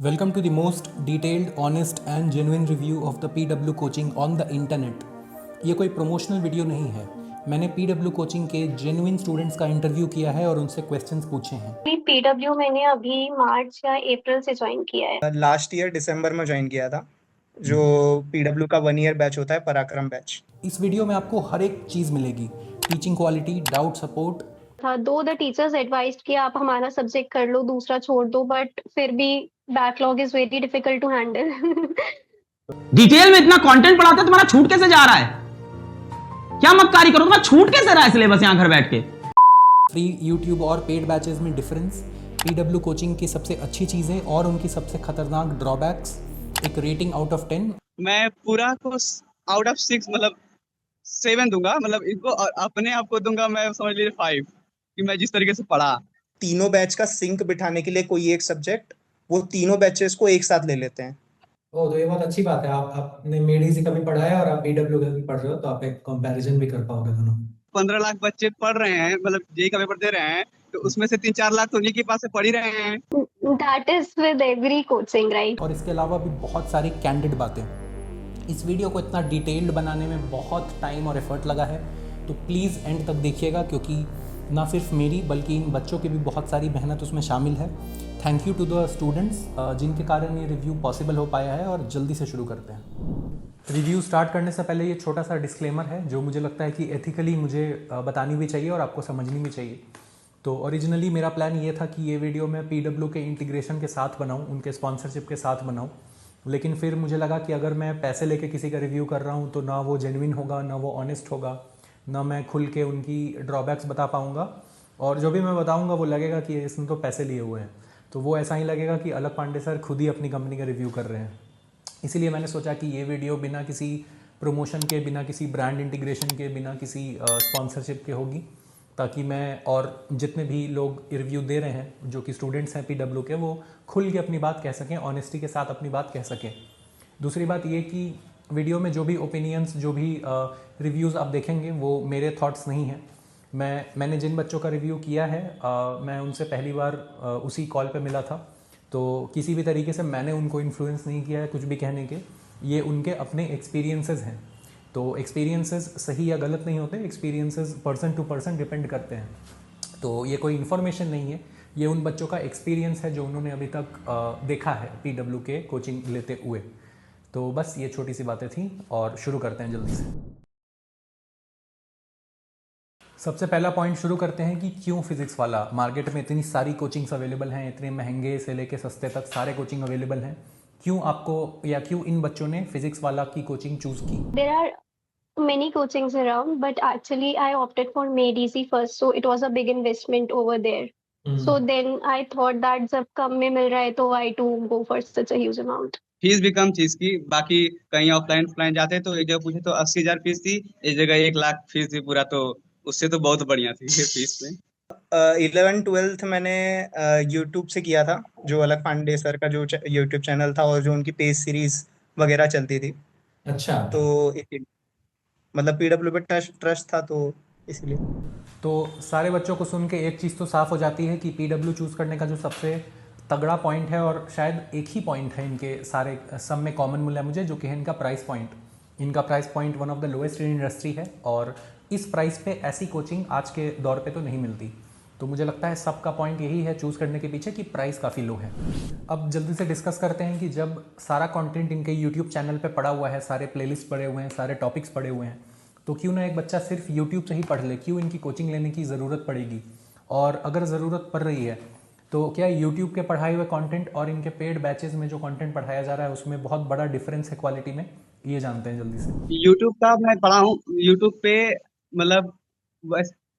Welcome to the most detailed, honest and genuine review of the PW coaching on the internet. ये कोई promotional video नहीं है। मैंने PW coaching के genuine students का interview किया है और उनसे क्वेश्चंस पूछे हैं। पीडब्ल्यू मैंने अभी मार्च या अप्रैल से ज्वाइन किया है। लास्ट ईयर दिसंबर में ज्वाइन किया था, जो पीडब्ल्यू का 1 ईयर बैच होता है, पराक्रम बैच। इस वीडियो में आपको हर एक चीज़ मिलेगी, टीचिंग क्वालिटी, डाउट सपोर्ट। था दो द टीचर्स एडवाइस्ड कि आप हमारा सब्जेक्ट कर लो, दूसरा छोड़ दो, बट फिर भी backlog is very difficult to handle. Detail में इतना कंटेंट पढ़ाते तुम्हारा छूट कैसे जा रहा है? क्या मक्कारी करो, तुम्हारा छूट कैसे रहा है सिलेबस यहां घर बैठ के? फ्री यूट्यूब और पेड बैचेस में डिफरेंस, PW कोचिंग की सबसे अच्छी चीज़ें और उनकी सबसे खतरनाक ड्रॉबैक्स, एक रेटिंग आउट ऑफ 10। मैं पूरा को आउट ऑफ 6 मतलब 7 दूंगा, मतलब इनको अपने आप को दूंगा मैं, समझ लीजिए 5 कि मैं जिस तरीके से पढ़ा। तीनों बैच का सिंक बिठाने के लिए कोई एक सब्जेक्ट, वो तीनों बैचेस को एक साथ ले लेते हैं। तो ये बहुत अच्छी बात है। आपने मेडीसी का भी पढ़ा है और आप पीडब्ल्यू का भी पढ़ रहे हो, तो आप एक कंपैरिजन भी कर पाओगे दोनों। 15 लाख बच्चे पढ़ रहे हैं, मतलब जेई का पेपर दे रहे हैं, तो उसमें से 3-4 लाख तो उन्हीं के पास से पढ़ ही रहे हैं। That is with every coaching, right? और इसके अलावा भी बहुत सारी कैंडिड बातें। इस वीडियो को इतना डिटेल्ड बनाने में बहुत टाइम और एफर्ट लगा है, तो प्लीज़ एंड तक देखिएगा, क्योंकि ना सिर्फ मेरी बल्कि इन बच्चों की भी बहुत सारी मेहनत उसमें शामिल है। Thank you to the students जिनके कारण ये रिव्यू पॉसिबल हो पाया है। और जल्दी से शुरू करते हैं। रिव्यू स्टार्ट करने से पहले ये छोटा सा डिस्क्लेमर है जो मुझे लगता है कि एथिकली मुझे बतानी भी चाहिए और आपको समझनी भी चाहिए। तो ओरिजिनली मेरा प्लान ये था कि ये वीडियो मैं PW के इंटीग्रेशन के साथ बनाऊं, उनके स्पॉन्सरशिप के साथ बनाऊं, लेकिन फिर मुझे लगा कि अगर मैं पैसे लेके किसी का रिव्यू कर रहा हूँ तो ना वो जेन्युइन होगा, ना वो ऑनेस्ट होगा, ना मैं खुल के उनकी ड्रॉबैक्स बता पाऊँगा, और जो भी मैं बताऊँगा वो लगेगा कि इसने तो पैसे लिए हुए हैं, तो वो ऐसा ही लगेगा कि अलग पांडे सर खुद ही अपनी कंपनी का रिव्यू कर रहे हैं। इसीलिए मैंने सोचा कि ये वीडियो बिना किसी प्रमोशन के, बिना किसी ब्रांड इंटीग्रेशन के, बिना किसी स्पॉन्सरशिप के होगी, ताकि मैं और जितने भी लोग रिव्यू दे रहे हैं जो कि स्टूडेंट्स हैं PW के, वो खुल के अपनी बात कह सकें, ऑनेस्टी के साथ अपनी बात कह सकें। दूसरी बात ये कि वीडियो में जो भी ओपिनियंस, जो भी रिव्यूज़ आप देखेंगे वो मेरे थॉट्स नहीं हैं। मैंने जिन बच्चों का रिव्यू किया है मैं उनसे पहली बार उसी कॉल पे मिला था, तो किसी भी तरीके से मैंने उनको इन्फ्लुएंस नहीं किया है कुछ भी कहने के। ये उनके अपने एक्सपीरियंसेस हैं, तो एक्सपीरियंसेस सही या गलत नहीं होते, experiences person to person depend करते हैं। तो ये कोई इन्फॉर्मेशन नहीं है, ये उन बच्चों का एक्सपीरियंस है जो उन्होंने अभी तक देखा है PW के कोचिंग लेते हुए। तो बस ये छोटी सी बातें थी और शुरू करते हैं जल्दी से। सबसे पहला पॉइंट शुरू करते हैं कि क्यों फिजिक्स वाला। मार्केट में इतनी सारी कोचिंग्स अवेलेबल हैं, इतने महंगे से लेके सस्ते तक सारे कोचिंग अवेलेबल हैं, क्यों आपको या क्यों इन बच्चों ने फिजिक्स वाला की कोचिंग चूज की? There are many coachings around, but actually I opted for made easy first, so it was a big investment over there. So then I thought that जब कम में मिल रहा है तो why to go for such a huge amount. Fees भी कम चीज की, बाकी कहीं ऑफलाइन जाते तो एक जगह पूछे तो 80,000 फीस थी, एक जगह 1 लाख फीस थी पूरा, तो उससे तो बहुत बढ़िया थी ये फीस में। 11th-12th मैंने यूट्यूब से किया था, जो अलग पांडे सर का जो यूट्यूब चैनल था और जो उनकी पेज सीरीज वगैरह चलती थी। अच्छा, तो मतलब पीडब्ल्यू पे ट्रस्ट था, तो इसलिए। तो सारे बच्चों को सुन के एक चीज़ तो साफ हो जाती है कि PW चूज़ करने का जो सबसे तगड़ा पॉइंट है, और शायद एक ही पॉइंट है इनके सारे सब में कॉमन मिला मुझे, जो कि है इनका प्राइस पॉइंट। इनका price point one of the lowest in industry है, और इस प्राइस पे ऐसी कोचिंग आज के दौर पे तो नहीं मिलती। तो मुझे लगता है सबका पॉइंट यही है चूज़ करने के पीछे कि प्राइस काफ़ी लो है। अब जल्दी से डिस्कस करते हैं कि जब सारा कंटेंट इनके यूट्यूब चैनल पे पड़ा हुआ है, सारे प्लेलिस्ट पड़े हुए हैं, सारे टॉपिक्स पड़े हुए हैं, तो क्यों ना एक बच्चा सिर्फ यूट्यूब से ही पढ़ ले, क्यों इनकी कोचिंग लेने की ज़रूरत पड़ेगी? और अगर ज़रूरत पड़ रही है तो क्या यूट्यूब के पढ़ाए हुए कंटेंट और इनके पेड बैचेस में जो कंटेंट पढ़ाया जा रहा है उसमें बहुत बड़ा डिफरेंस है क्वालिटी में? ये जानते हैं जल्दी से। यूट्यूब का मैं पढ़ा हूँ, यूट्यूब पे मतलब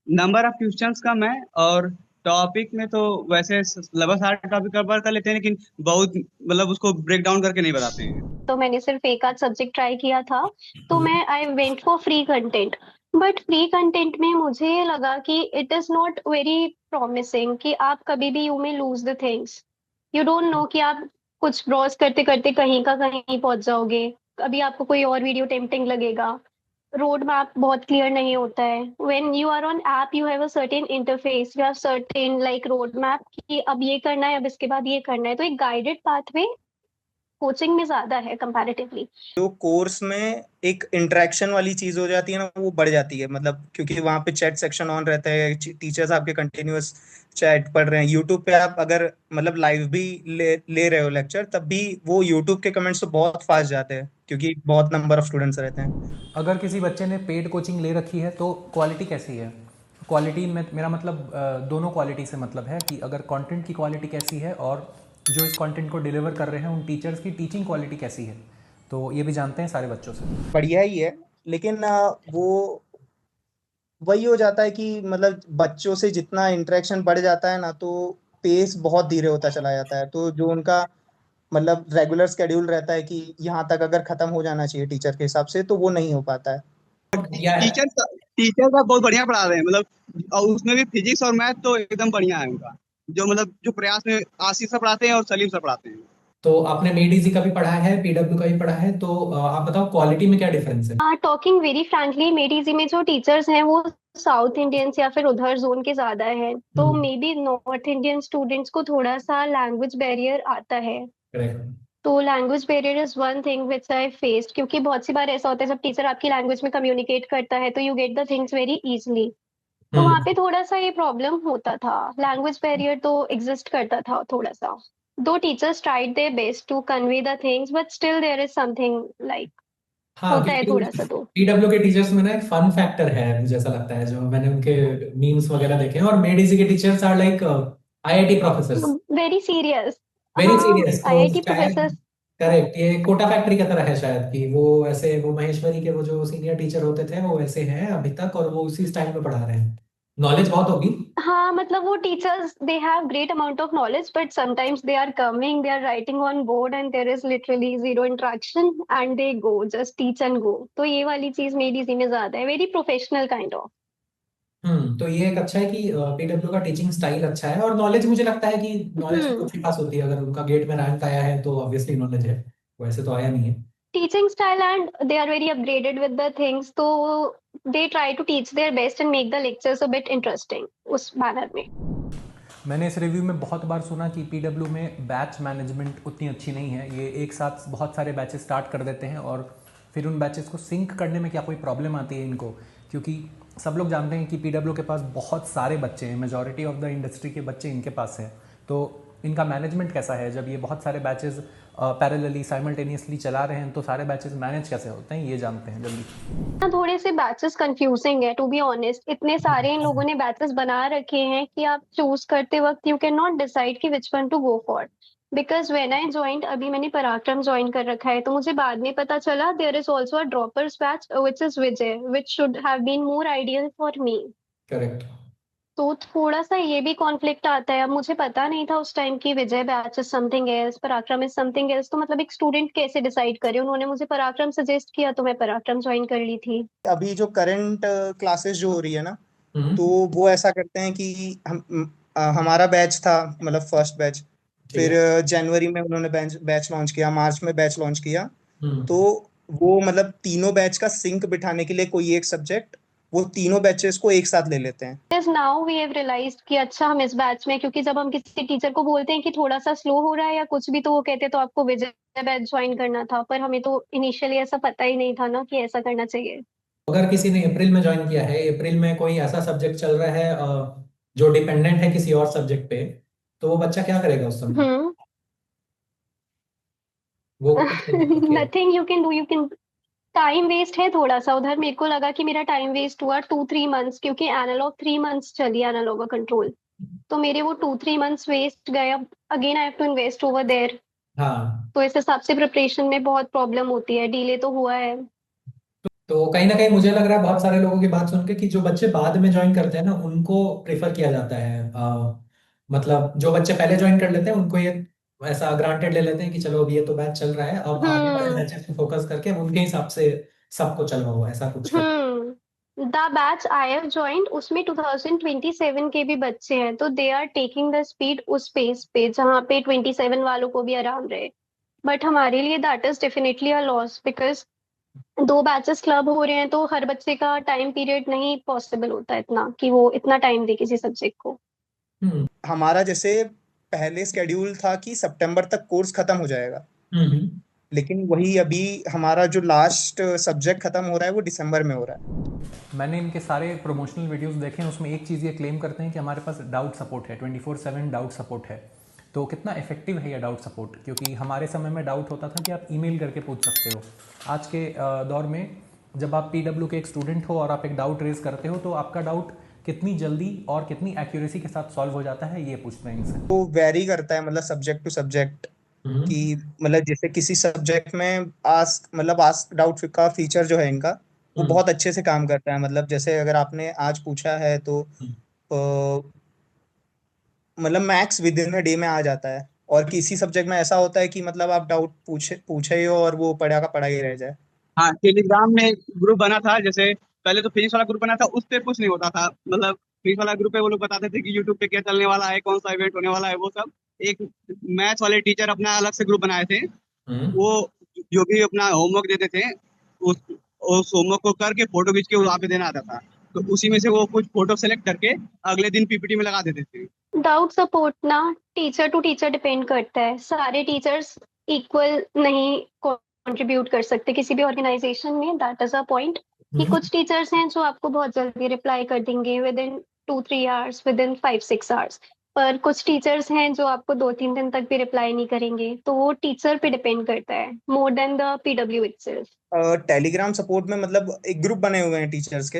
नंबर ऑफ क्वेश्चंस कम है, और टॉपिक में तो वैसे लगभग सारे टॉपिक कवर कर लेते हैं, लेकिन बहुत मतलब उसको ब्रेक डाउन करके नहीं बताते हैं। तो मैंने सिर्फ एक आध सब्जेक्ट ट्राई किया था, तो मैं I went for free content, but free content में मुझे लगा कि it is not very promising, कि आप कभी भी यू में lose the things, you don't know कि आप कुछ ब्राउज करते करते कहीं का कहीं पहुंच जाओगे, कभी आपको कोई और वीडियो टेम्पटिंग लगेगा, रोड मैप बहुत क्लियर नहीं होता है। When you are on app you have a certain interface, you have certain like road map कि अब ये करना है, अब इसके बाद ये करना है। तो एक गाइडेड पाथवे कोचिंग में ज्यादा है कंपैरेटिवली। जो कोर्स में एक इंटरेक्शन वाली चीज हो जाती है ना, वो बढ़ जाती है, मतलब क्योंकि वहां पे चैट सेक्शन ऑन रहता है, टीचर्स आपके कंटिन्यूअस चैट पढ़ रहे हैं। यूट्यूब पे आप अगर मतलब लाइव भी ले रहे हो लेक्चर, तब भी वो यूट्यूब के कमेंट्स तो बहुत फास्ट जाते हैं क्योंकि बहुत नंबर ऑफ स्टूडेंट्स रहते हैं। अगर किसी बच्चे ने पेड कोचिंग ले रखी है तो क्वालिटी कैसी है? क्वालिटी में मेरा मतलब दोनों क्वालिटी से मतलब है कि अगर कंटेंट की क्वालिटी कैसी है और जो इस कंटेंट को डिलीवर कर रहे हैं उन टीचर्स की टीचिंग क्वालिटी कैसी है। तो ये भी जानते हैं सारे बच्चों से। बढ़िया ही है, लेकिन वो वही हो जाता है कि मतलब बच्चों से जितना इंटरेक्शन बढ़ जाता है ना, तो पेस बहुत धीरे होता चला जाता है। तो जो उनका मतलब रेगुलर स्केड्यूल रहता है कि यहाँ तक अगर खत्म हो जाना चाहिए टीचर के हिसाब से, तो वो नहीं हो पाता है। दिया है। टीचर टीचर का बहुत बढ़िया पढ़ा रहे हैं, मतलब और उसमें भी फिजिक्स और मैथ तो एकदम बढ़िया है उनका। जो मतलब जो प्रयास में आशीष सर पढ़ाते हैं और सलीम सर पढ़ाते हैं। तो आपने मेडिजी का भी पढ़ा है, पीडब्ल्यू का भी पढ़ा है, तो आप बताओ क्वालिटी में क्या डिफरेंस है? टॉकिंग वेरी फ्रैंकली, मेरी में जो टीचर्स हैं वो साउथ इंडियंस या फिर उधर जोन के ज्यादा हैं, तो may be north Indian students को थोड़ा सा लैंग्वेज बैरियर आता है। करेक्ट। तो language barrier is one thing which I faced, क्योंकि बहुत सी बार ऐसा होता है जब टीचर आपकी लैंग्वेज में कम्युनिकेट करता है तो you get the things very easily. तो वहाँ पे थोड़ा सा ये प्रॉब्लम होता था, लैंग्वेज बैरियर तो एग्जिस्ट करता था थोड़ा सा। दो teachers tried their best to convey the things but still there is something like हाँ, होता है थोड़ा सा। तो पीडब्ल्यू के टीचर्स में ना एक फन फैक्टर है, मुझे ऐसा लगता है, जो मैंने उनके मीम्स वगैरह देखे हैं, और मेडिजी के teachers are like IIT professors, very serious. Very हाँ, सीरियस। तो आईआईटी शायद प्रोफेसर। करेक्ट, ये कोटा फैक्ट्री का तरह है शायद, कि वो ऐसे, वो महेश्वरी के वो जो सीनियर टीचर होते थे वो वैसे हैं अभी तक, और वो उसी स्टाइल में पढ़ा रहे हैं। नॉलेज बहुत होगी। हाँ, मतलब वो teachers they have great amount of knowledge but sometimes they are coming, they are writing on board and there is literally zero interaction and they go just teach and go. तो ये वाली चीज मेरी सी में ज्यादा है, वेरी प्रोफेशनल काइंड ऑफ। तो ये एक अच्छा है कि पीडब्ल्यू का टीचिंग स्टाइल अच्छा है, और नॉलेज मुझे लगता है कि नॉलेज तो हम्म कुछ भी पास होती है, अगर उनका गेट में रैंक आया है तो ऑब्वियसली नॉलेज है, वैसे तो आया नहीं है। Teaching style and they are very upgraded with the things, तो they try to teach their best and make the lectures a bit interesting उस मैनर में। मैंने इस रिव्यू में बहुत बार सुना कि पीडब्ल्यू में बैच मैनेजमेंट उतनी अच्छी नहीं है। ये एक साथ बहुत सारे बैचेस स्टार्ट कर देते हैं और फिर उन बैचेस को सिंक करने में क्या कोई प्रॉब्लम आती है इनको? क्योंकि सब लोग जानते हैं कि पीडब्ल्यू के पास बहुत सारे बच्चे हैं, मेजॉरिटी ऑफ द इंडस्ट्री के बच्चे इनके पास हैं। तो इनका मैनेजमेंट कैसा है जब ये बहुत सारे बैचेस पैरेलली साइमल्टेनियसली चला रहे हैं? तो सारे बैचेस मैनेज कैसे होते हैं ये जानते हैं जल्दी। हाँ, थोड़े से बैचेस कंफ्यूजिंग है टू बी ऑनेस्ट। इतने सारे इन लोगों ने बैचेस बना रखे हैं कि आप चूज करते वक्त यू कैन नॉट डिसाइड कि which one to go for. Because when I joined, अभी मैंने पराक्रम ज्वाइन कर रखा है, तो मुझे बाद में पता चला there is also a droppers batch which is Vijay, which should have been more ideal for me. Correct. तो थोड़ा सा ये भी कॉन्फ्लिक्ट आता है। अब मुझे पता नहीं था उस टाइम की विजय बैच इज समथिंग एल्स, पराक्रम इज समथिंग एल्स। तो मतलब एक स्टूडेंट कैसे डिसाइड करे? उन्होंने मुझे पराक्रम सजेस्ट किया तो मैं पराक्रम ज्वाइन कर ली थी। अभी जो करंट क्लासेस जो हो रही है ना, तो हम्म। वो ऐसा करते हैं कि हमारा बैच था, मतलब फर्स्ट बैच। ठीक फिर है। जनवरी में उन्होंने बैच बैच लॉन्च किया, मार्च में बैच लॉन्च किया। तो हम्म। वो मतलब तीनों बैच का सिंक बिठाने के लिए कोई एक सब्जेक्ट, वो तीनों बैचेस को एक साथ ले लेते हैं। नाउ वी हैव रियलाइज्ड कि अच्छा हम इस बैच में, क्योंकि जब हम किसी टीचर को बोलते हैं कि थोड़ा सा स्लो हो रहा है या कुछ भी, तो वो कहते हैं तो आपको विजय बैच ज्वाइन करना था। पर हमें तो इनिशियली ऐसा पता ही नहीं था ना कि ऐसा करना चाहिए। अगर किसी ने अप्रैल में ज्वाइन किया है, अप्रैल में कोई ऐसा सब्जेक्ट चल रहा है जो डिपेंडेंट है किसी और सब्जेक्ट पे, तो वो बच्चा क्या करेगा उस समय? हम्म। वो कुछ okay। Nothing you can do, you can. Time waste है थोड़ा सा उधर। मेरे को लगा कि मेरा टाइम वेस्ट हुआ 2-3 मंथ्स, क्योंकि एनालॉग 3 मंथ्स चली एनालॉग कंट्रोल। तो मेरे वो 2-3 मंथ्स वेस्ट गए। अब again I have to invest over there. हाँ, तो इस हिसाब से प्रिपरेशन में बहुत प्रॉब्लम होती है, डिले तो हुआ है। तो कहीं ना कहीं मुझे लग रहा है बहुत सारे लोगों की बात सुन के कि जो बच्चे बाद में ज्वाइन करते हैं ना, उनको प्रेफर किया जाता है। मतलब जो बच्चे पहले ज्वाइन कर लेते हैं उनको ये ऐसा ग्रांटेड ले लेते हैं कि चलो अब ये तो बैच चल रहा है, अब आगे वाले हम्म। बैचेस पे फोकस करके अब उनके हिसाब से सबको चलवाओ, ऐसा कुछ कर। The batch I have joined उसमें 2027 के भी बच्चे हैं, तो they are taking the speed उस पेस पे जहाँ पे 27 वालों को भी आराम रहे। बट हमारे लिए that is definitely a loss, because 2 batches club हो रहे हैं तो हर बच्चे का टाइम पीरियड नहीं पॉसिबल होता इतना कि वो इतना टाइम दे किसी सब्जेक्ट को। हम्म हमारा जैसे पहले स्केड्यूल था कि सितंबर तक कोर्स खत्म हो जाएगा, हम्म लेकिन वही अभी हमारा जो लास्ट सब्जेक्ट खत्म हो रहा है वो दिसंबर में हो रहा है। मैंने इनके सारे प्रमोशनल वीडियोस देखे हैं, उसमें एक चीज़ ये क्लेम करते हैं कि हमारे पास डाउट सपोर्ट है, 24/7 डाउट सपोर्ट है। तो कितना इफेक्टिव है ये डाउट सपोर्ट? क्योंकि हमारे समय में डाउट होता था कि आप ईमेल करके पूछ सकते हो। आज के दौर में जब आप पीडब्ल्यू के एक स्टूडेंट हो और आप एक डाउट रेज करते हो तो आपका डाउट कितनी जल्दी और कितनी एक्यूरेसी के साथ सॉल्व हो जाता है, ये पूछते हैं इनसे। तो वेरी करता है, मतलब सब्जेक्ट टू सब्जेक्ट, कि मतलब जैसे किसी सब्जेक्ट में आस्क डाउट का फीचर जो है इनका, वो हम्म बहुत अच्छे से काम करता है। मतलब जैसे अगर आपने आज पूछा है तो मतलब max with in a day में आ जाता है। और किसी सब्जेक्ट में ऐसा होता है कि मतलब आप डाउट पूछे पूछे ही हो और वो पढ़ा का पढ़ा ही रह जाए। हाँ, टेलीग्राम में ग्रुप बना था, जैसे पहले तो फिजिक्स वाला ग्रुप बना था, उस पे कुछ नहीं होता था। मतलब फिजिक्स वाला ग्रुप पे वो लोग बताते थे कि यूट्यूब पे क्या चलने वाला है, कौन सा इवेंट होने वाला है, वो सब। एक मैथ्स वाले टीचर अपना अलग से ग्रुप बनाए थे। हम्म वो जो भी अपना होमवर्क देते थे, उस उस होमवर्क को करके फोटो खींच के वहां पे देना आता था। तो उसी में से वो कुछ फोटो सेलेक्ट करके अगले दिन पीपीटी में लगा देते थे। डाउट सपोर्ट ना टीचर टू टीचर डिपेंड करता है। सारे टीचर्स इक्वल नहीं कंट्रीब्यूट कर सकते किसी भी ऑर्गेनाइजेशन में। दैट इज अ पॉइंट कि हम्म कुछ टीचर्स हैं जो आपको बहुत जल्दी रिप्लाई कर देंगे with in 2-3 hours, with in 5-6 hours. पर कुछ टीचर्स हैं जो आपको 2-3 दिन तक भी रिप्लाई नहीं करेंगे। तो वो टीचर पे डिपेंड करता है more than the PW itself. Telegram support में मतलब एक ग्रुप बने हुए हैं टीचर्स के,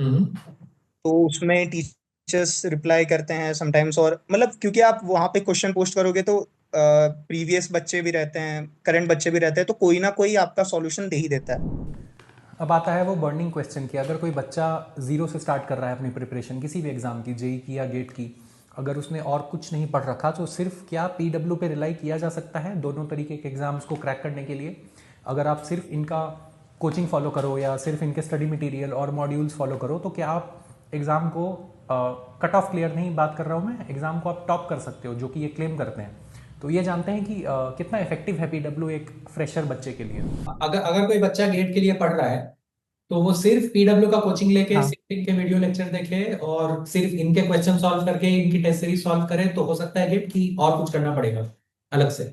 हम्म तो उसमें टीचर्स रिप्लाई करते हैं समटाइम्स। और मतलब क्योंकि आप वहाँ पे क्वेश्चन पोस्ट करोगे तो प्रीवियस बच्चे भी रहते हैं, करंट बच्चे भी रहते हैं, तो कोई ना कोई आपका सॉल्यूशन दे ही देता है। अब आता है वो बर्निंग क्वेश्चन की। अगर कोई बच्चा ज़ीरो से स्टार्ट कर रहा है अपनी प्रिपरेशन किसी भी एग्ज़ाम की, जेई की या गेट की, अगर उसने और कुछ नहीं पढ़ रखा तो सिर्फ क्या पीडब्ल्यू पे रिलाई किया जा सकता है दोनों तरीके के एग्ज़ाम्स को क्रैक करने के लिए? अगर आप सिर्फ इनका कोचिंग फॉलो करो या सिर्फ इनके स्टडी मटेरियल और मॉड्यूल्स फॉलो करो तो क्या आप एग्ज़ाम को कट ऑफ क्लियर नहीं बात कर रहा हूँ मैं, एग्ज़ाम को आप टॉप कर सकते हो, जो कि ये क्लेम करते हैं। तो ये जानते हैं कि कितना इफेक्टिव है पीडब्ल्यू एक फ्रेशर बच्चे के लिए। अगर अगर कोई बच्चा गेट के लिए पढ़ रहा है तो वो सिर्फ पीडब्ल्यू का कोचिंग लेके हाँ, सिर्फ इनके वीडियो लेक्चर देखे और सिर्फ इनके क्वेश्चन सॉल्व करके इनकी टेस्ट सीरीज सॉल्व करे तो हो सकता है गेट की, और कुछ करना पड़ेगा अलग से?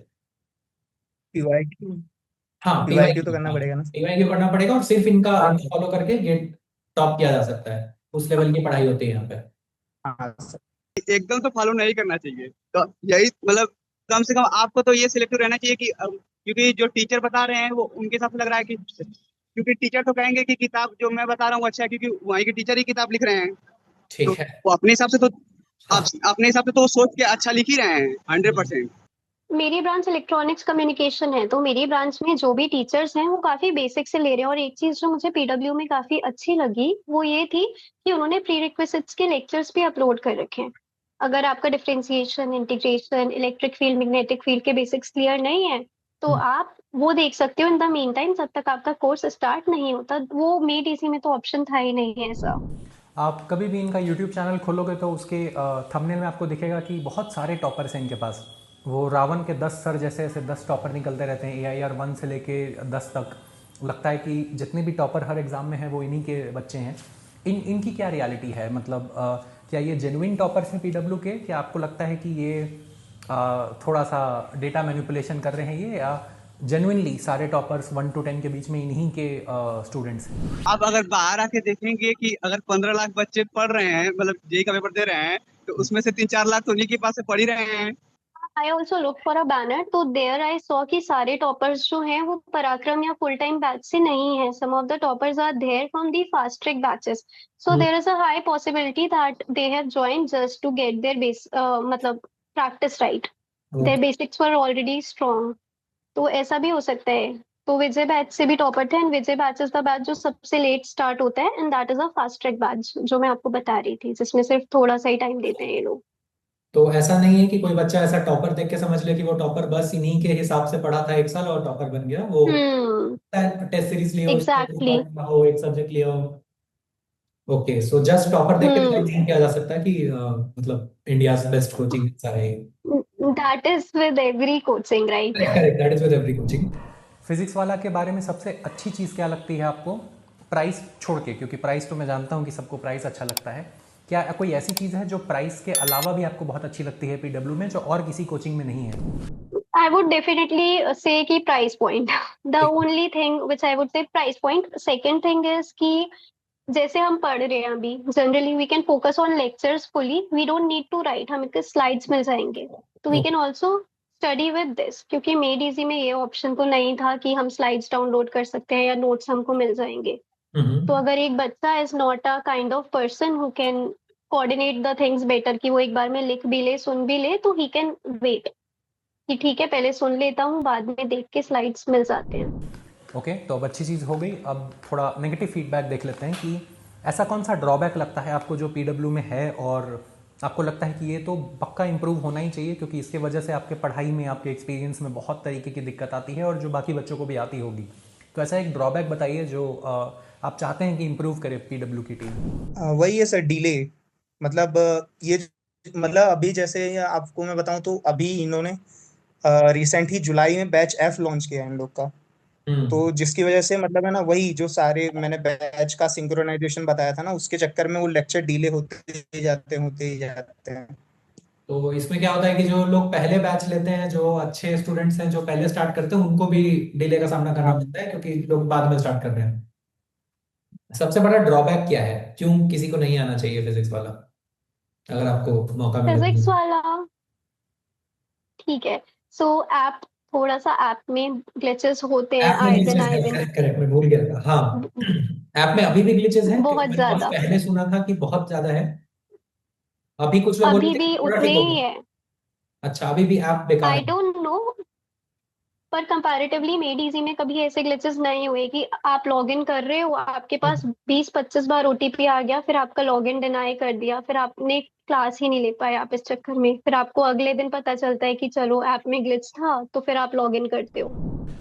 पीवाईक्यू हाँ, पीवाईक्यू तो पीवाईक्यू, करना हाँ, पड़ेगा ना। पीवाईक्यू करना पड़ेगा और सिर्फ इनका फॉलो करके गेट टॉप किया जा सकता है। उस लेवल की पढ़ाई होती है यहाँ पे। हाँ, एकदम तो फॉलो नहीं करना चाहिए। तो यही मतलब कम से कम आपको तो ये सिलेक्टिव रहना चाहिए कि क्योंकि जो टीचर बता रहे हैं वो उनके हिसाब से लग रहा है कि, क्योंकि टीचर तो कहेंगे कि किताब जो मैं बता रहा हूँ अच्छा है, क्योंकि वहीं के टीचर ही किताब लिख रहे हैं। तो ठीक है। वो अपने हिसाब से तो आप हाँ। अपने हिसाब से तो सोच के अच्छा लिख ही रहे हैं 100%। मेरी ब्रांच इलेक्ट्रॉनिक्स कम्युनिकेशन है तो मेरी ब्रांच में जो भी टीचर्स हैं वो काफी बेसिक से ले रहे हैं। और एक चीज जो मुझे पीडब्ल्यू में काफी अच्छी लगी वो ये थी कि उन्होंने प्री रिक्विजिट्स के लेक्चर्स भी अपलोड कर रखे हैं। अगर आपका differentiation, integration, electric field, magnetic field के बेसिक्स क्लियर नहीं है तो आप वो देख सकते हो इन द मीन टाइम, जब तक आपका कोर्स स्टार्ट नहीं होता। वो मेड इजी में तो ऑप्शन था ही नहीं है ऐसा। आप कभी भी इनका यूट्यूब चैनल खोलोगे तो उसके थंबनेल में आपको दिखेगा कि बहुत सारे टॉपर्स हैं इनके पास। वो रावण के 10 सर जैसे ऐसे 10 टॉपर निकलते रहते हैं, AIR 1 से लेके 10 तक। लगता है कि जितने भी टॉपर हर एग्ज़ाम में हैं वो इन्हीं के बच्चे हैं। इनकी क्या रियलिटी है? मतलब क्या ये जेन्युइन टॉपर्स हैं पीडब्ल्यू के? क्या आपको लगता है कि ये थोड़ा सा डेटा मैनिपुलेशन कर रहे हैं ये, या जेन्युइनली सारे टॉपर्स 1 to 10 के बीच में इन्हीं के स्टूडेंट्स हैं? आप अगर बाहर आके देखेंगे कि अगर 15 लाख बच्चे पढ़ रहे हैं, मतलब जेई का पेपर दे रहे हैं, तो उसमें से 3-4 लाख तो उन्हीं के पास से पढ़ ही रहे हैं। I also look for a banner तो देयर आई सॉ कि सारे टॉपर्स जो हैं वो पराक्रम या फुल टाइम बैच से नहीं है। Some of the toppers are there from the fast track batches. So there is a high possibility that they have joined just to get their base मतलब practice right. Their basics were already strong. तो ऐसा भी हो सकता है। तो विजय batch से भी टॉपर थे and Vijay batch is the batch जो सबसे लेट स्टार्ट होता है and that is a fast track batch जो मैं आपको बता रही थी, जिसमें सिर्फ थोड़ा सा ही टाइम देते हैं ये लोग। तो ऐसा नहीं है कि कोई बच्चा ऐसा टॉपर देख के समझ ले कि वो टॉपर बस इन्हीं के हिसाब से पढ़ा था एक साल और टॉपर बन गया। वो हम्म, टेस्ट सीरीज लिया हो, एग्जैक्टली। एक सब्जेक्ट लिया हो। ओके, सो जस्ट टॉपर देख के तो हम्म, नहीं किया जा सकता कि मतलब इंडिया बेस्ट कोचिंग सारे। that is with every coaching, right? Correct, that is with every coaching. Physics वाला के बारे में सबसे अच्छी चीज़ क्या लगती है आपको, प्राइस छोड़ के? क्योंकि प्राइस तो मैं जानता हूँ कि सबको प्राइस अच्छा लगता है। क्या कोई ऐसी चीज़ है जो प्राइस के अलावा भी आपको बहुत अच्छी लगती है पीडब्ल्यू में, जो और किसी कोचिंग में नहीं है? I would definitely say कि price point. The only thing which I would say price point. Second thing is कि जैसे हम पढ़ रहे हैं अभी, generally we can focus on lectures fully, we don't need to write, हमें स्लाइड्स मिल जाएंगे, तो we can also study with this, क्योंकि मेड इजी में ये ऑप्शन तो नहीं था कि हम स्लाइड्स डाउनलोड कर सकते हैं या नोट्स हमको मिल जाएंगे। तो अगर एक बच्चा is not a kind of person who can coordinate the things better, कि वो एक बार में लिख भी ले, सुन भी ले, तो ही कैन वेट कि ठीक है पहले सुन लेता हूँ, बाद में देख के स्लाइड्स मिल जाते हैं। ओके, तो अब अच्छी चीज़ हो गई। अब थोड़ा नेगेटिव फीडबैक देख लेते हैं कि ऐसा कौन सा ड्रॉबैक लगता है आपको जो पीडब्ल्यू में है और आपको लगता है कि ये तो पक्का इंप्रूव होना ही चाहिए, क्योंकि इसके वजह से आपके पढ़ाई में, आपके एक्सपीरियंस में बहुत तरीके की दिक्कत आती है और जो बाकी बच्चों को भी आती होगी। तो ऐसा एक ड्रॉबैक बताइए जो आप चाहते हैं कि इम्प्रूव करे पीडब्ल्यू की टीम। वही है सर, डिले। मतलब ये मतलब अभी जैसे आपको मैं बताऊं तो अभी इन्होंने रिसेंट ही जुलाई में बैच एफ लॉन्च किया है इन लोग का, तो जिसकी वजह से मतलब है ना, वही जो सारे मैंने बैच का सिंक्रोनाइजेशन बताया था ना, उसके चक्कर में वो लेक्चर डिले होते ही जाते हैं। तो इसमें क्या होता है कि जो लोग पहले बैच लेते हैं, जो अच्छे स्टूडेंट्स हैं, जो पहले स्टार्ट करते हैं, उनको भी डिले का सामना करना पड़ता है, क्योंकि लोग बाद में स्टार्ट कर रहे हैं। सबसे बड़ा ड्रॉबैक क्या है, क्यों किसी को नहीं आना चाहिए फिजिक्स वाला, अगर आपको मौका मिले फिजिक्स तो? वाला ठीक है, सो ऐप, थोड़ा सा ऐप में ग्लिचेस होते हैं ऐप में आए दिन ग्लिचेस आए है, दिन, करेक्ट करेक्ट, मैं भूल गया था। हाँ, ऐप में अभी भी ग्लिचेस हैं, क्योंकि बहुत मैंने बहुत ज्यादा, पहले सुना था कि बहुत ज्यादा है। अभी कुछ लोग बोल रहे अभी थे कि भी थोड़ा उतने ठीक हो ही गया। है। अच्छा, अभी भी ऐप बेकार आई है? डोंट नो, पर कंपैरेटिवली मेड इजी में कभी ऐसे ग्लिचेस नहीं हुए कि आप लॉग इन कर रहे हो, आपके पास 20-25 बार ओटीपी आ गया, फिर आपका लॉगिन डिनाई कर दिया, फिर आपने क्लास ही नहीं ले पाए आप इस चक्कर में, फिर आपको अगले दिन पता चलता है कि चलो ऐप में ग्लिच था, तो फिर आप लॉग इन करते हो।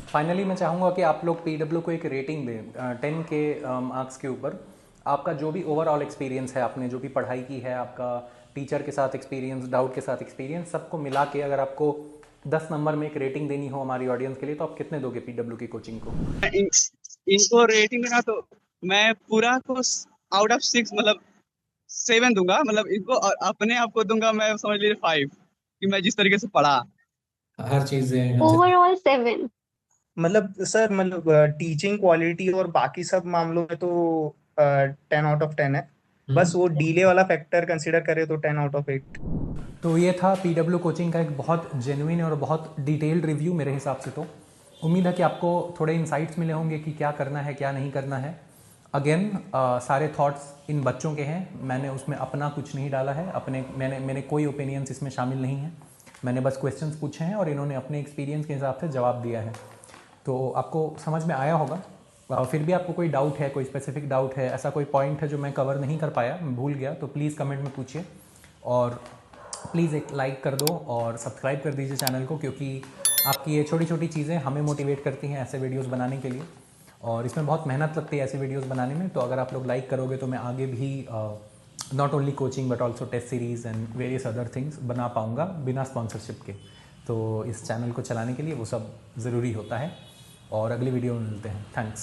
फाइनली मैं चाहूँगा कि आप लोग पीडब्ल्यू को एक रेटिंग दें 10 के मार्क्स के ऊपर। आपका जो भी ओवरऑल एक्सपीरियंस है, आपने जो भी पढ़ाई की है, आपका टीचर के साथ एक्सपीरियंस, डाउट के साथ एक्सपीरियंस, सबको मिला के अगर आपको 10 नंबर में एक रेटिंग देनी हो हमारी ऑडियंस के लिए, तो आप कितने दोगे पीडब्ल्यू की कोचिंग को? इनको रेटिंग देना तो मैं पूरा को आउट ऑफ 6 मतलब 7 दूंगा, मतलब इनको, और अपने आप को दूंगा मैं समझ लीजिए 5, कि मैं जिस तरीके से पढ़ा। हर चीजें ओवरऑल 7। मतलब सर, मतलब टीचिंग क्वालिटी और बाकी सब मामलों में तो 10 आउट ऑफ 10 है। बस वो डीले वाला फैक्टर कंसिडर करें तो 10 आउट ऑफ 8। तो ये था पीडब्ल्यू कोचिंग का एक बहुत जेन्युइन और बहुत डिटेल्ड रिव्यू मेरे हिसाब से। तो उम्मीद है कि आपको थोड़े इंसाइट्स मिले होंगे कि क्या करना है, क्या नहीं करना है। अगेन सारे थॉट्स इन बच्चों के हैं, मैंने उसमें अपना कुछ नहीं डाला है, मैंने कोई ओपिनियंस इसमें शामिल नहीं है। मैंने बस क्वेश्चंस पूछे हैं और इन्होंने अपने एक्सपीरियंस के हिसाब से जवाब दिया है। तो आपको समझ में आया होगा। फिर भी आपको कोई डाउट है, कोई स्पेसिफिक डाउट है, ऐसा कोई पॉइंट है जो मैं कवर नहीं कर पाया, मैं भूल गया, तो प्लीज़ कमेंट में पूछिए। और प्लीज़ एक लाइक कर दो और सब्सक्राइब कर दीजिए चैनल को, क्योंकि आपकी ये छोटी छोटी चीज़ें हमें मोटिवेट करती हैं ऐसे वीडियोस बनाने के लिए, और इसमें बहुत मेहनत लगती है ऐसे वीडियोस बनाने में। तो अगर आप लोग लाइक करोगे तो मैं आगे भी not only coaching but also test series and various other things बना पाऊँगा बिना स्पॉन्सरशिप के। तो इस चैनल को चलाने के लिए वो सब ज़रूरी होता है। और अगली वीडियो में मिलते हैं। थैंक्स।